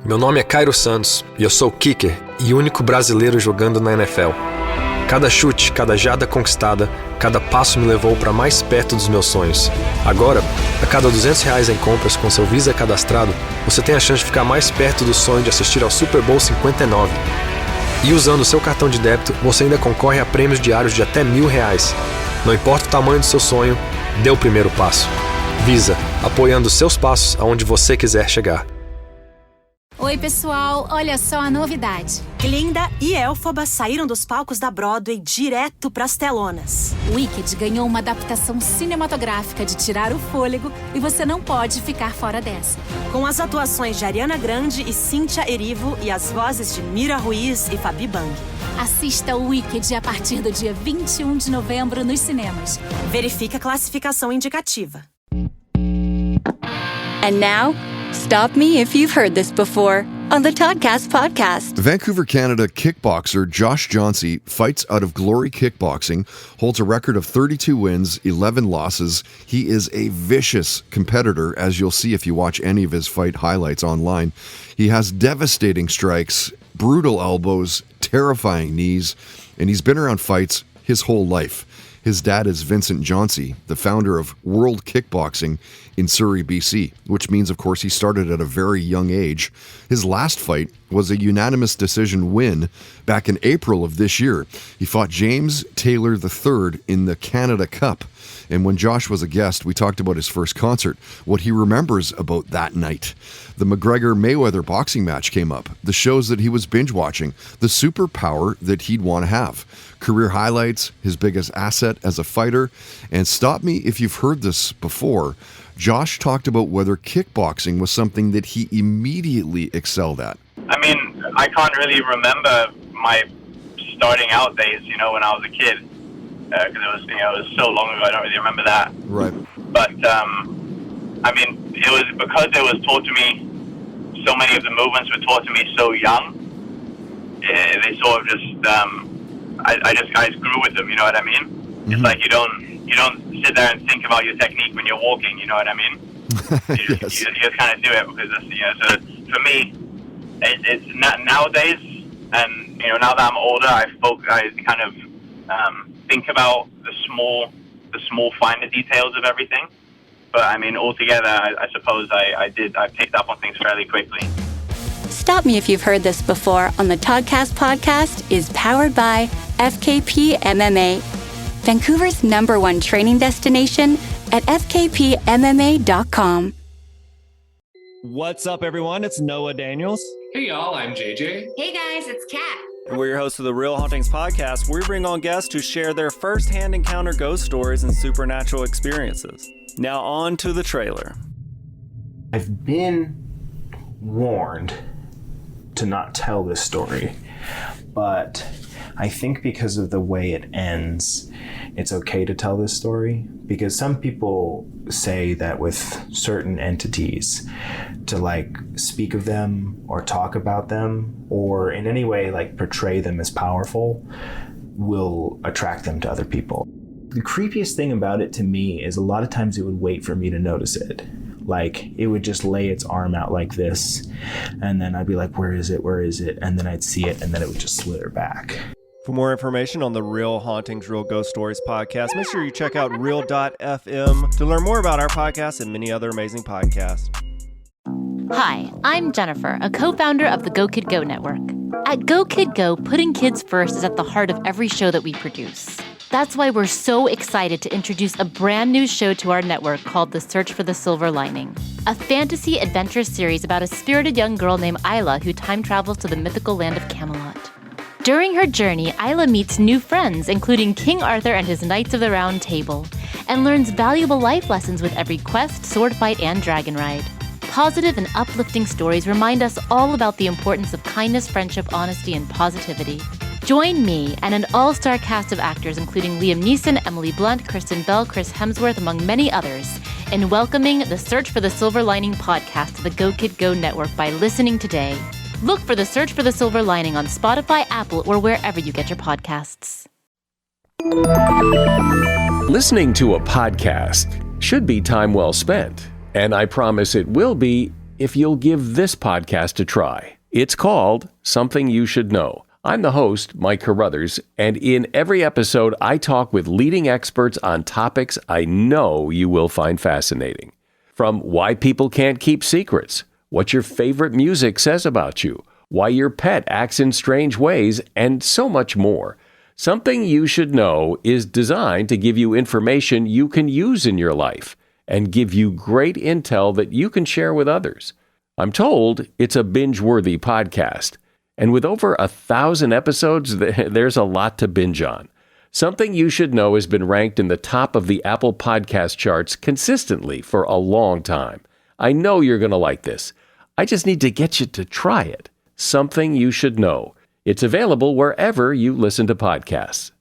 Meu nome é Cairo Santos e eu sou kicker e único brasileiro jogando na NFL. Cada chute, cada jarda conquistada, cada passo me levou para mais perto dos meus sonhos. Agora, a cada R$200 em compras com seu Visa cadastrado, você tem a chance de ficar mais perto do sonho de assistir ao Super Bowl 59. E usando o seu cartão de débito, você ainda concorre a prêmios diários de até R$1.000. Não importa o tamanho do seu sonho, dê o primeiro passo. Visa, apoiando seus passos aonde você quiser chegar. Oi, pessoal, olha só a novidade. Glinda e Elphaba saíram dos palcos da Broadway direto pras telonas. Wicked ganhou uma adaptação cinematográfica de tirar o fôlego e você não pode ficar fora dessa. Com as atuações de Ariana Grande e Cíntia Erivo e as vozes de Mira Ruiz e Fabi Bang. Assista o Wicked a partir do dia 21 de novembro nos cinemas. Verifique a classificação indicativa. And now, stop me if you've heard this before on the Toddcast podcast. Vancouver, Canada kickboxer Josh Jauncey fights out of Glory Kickboxing, holds a record of 32 wins, 11 losses. He is a vicious competitor, as you'll see if you watch any of his fight highlights online. He has devastating strikes, brutal elbows, terrifying knees, and he's been around fights his whole life. His dad is Vincent Jauncey, the founder of World Kickboxing in Surrey, BC, which means, of course, he started at a very young age. His last fight was a unanimous decision win back in April of this year. He fought James Taylor III in the Canada Cup. And when Josh was a guest, we talked about his first concert, what he remembers about that night. The McGregor-Mayweather boxing match came up, the shows that he was binge-watching, the superpower that he'd want to have, career highlights, his biggest asset as a fighter, and stop me if you've heard this before, Josh talked about whether kickboxing was something that he immediately excelled at. I mean, I can't really remember my starting out days, when I was a kid. Because it was so long ago, I don't really remember that. Right. But, I mean, it was because it was taught to me, so many of the movements were taught to me so young, they sort of just, I just grew with them, you know what I mean? Mm-hmm. It's like you don't sit there and think about your technique when you're walking, you know what I mean? You just kind of do it because, so for me, it's not nowadays, and, now that I'm older, I kind of, think about the small finer details of everything. But I mean, altogether, I suppose I picked up on things fairly quickly. Stop Me If You've Heard This Before on the Toddcast podcast is powered by FKP MMA, Vancouver's #1 training destination at fkpmma.com. What's up, everyone? It's Noah Daniels. Hey, y'all. I'm JJ. Hey, guys. It's Kat. And we're your hosts of the Real Hauntings podcast, where we bring on guests who share their first-hand encounter ghost stories and supernatural experiences. Now on to the trailer. I've been warned to not tell this story, but I think because of the way it ends, it's okay to tell this story, because some people say that with certain entities, to speak of them or talk about them or in any way portray them as powerful will attract them to other people. The creepiest thing about it to me is a lot of times it would wait for me to notice it. It would just lay its arm out like this, and then I'd be like, where is it? And then I'd see it, and then it would just slither back. For more information on the Real Hauntings, Real Ghost Stories podcast, make sure you check out Real.fm to learn more about our podcast and many other amazing podcasts. Hi, I'm Jennifer, a co-founder of the Go Kid Go Network. At Go Kid Go, putting kids first is at the heart of every show that we produce. That's why we're so excited to introduce a brand new show to our network called The Search for the Silver Lining, a fantasy adventure series about a spirited young girl named Isla who time travels to the mythical land of Camelot. During her journey, Isla meets new friends, including King Arthur and his Knights of the Round Table, and learns valuable life lessons with every quest, sword fight, and dragon ride. Positive and uplifting stories remind us all about the importance of kindness, friendship, honesty, and positivity. Join me and an all-star cast of actors, including Liam Neeson, Emily Blunt, Kristen Bell, Chris Hemsworth, among many others, in welcoming the Search for the Silver Lining podcast to the Go Kid Go Network by listening today. Look for the Search for the Silver Lining on Spotify, Apple, or wherever you get your podcasts. Listening to a podcast should be time well spent, and I promise it will be if you'll give this podcast a try. It's called Something You Should Know. I'm the host, Mike Carruthers, and in every episode, I talk with leading experts on topics I know you will find fascinating. From why people can't keep secrets, what your favorite music says about you, why your pet acts in strange ways, and so much more. Something You Should Know is designed to give you information you can use in your life and give you great intel that you can share with others. I'm told it's a binge-worthy podcast. And with over 1,000 episodes, there's a lot to binge on. Something You Should Know has been ranked in the top of the Apple Podcast charts consistently for a long time. I know you're going to like this. I just need to get you to try it. Something You Should Know. It's available wherever you listen to podcasts.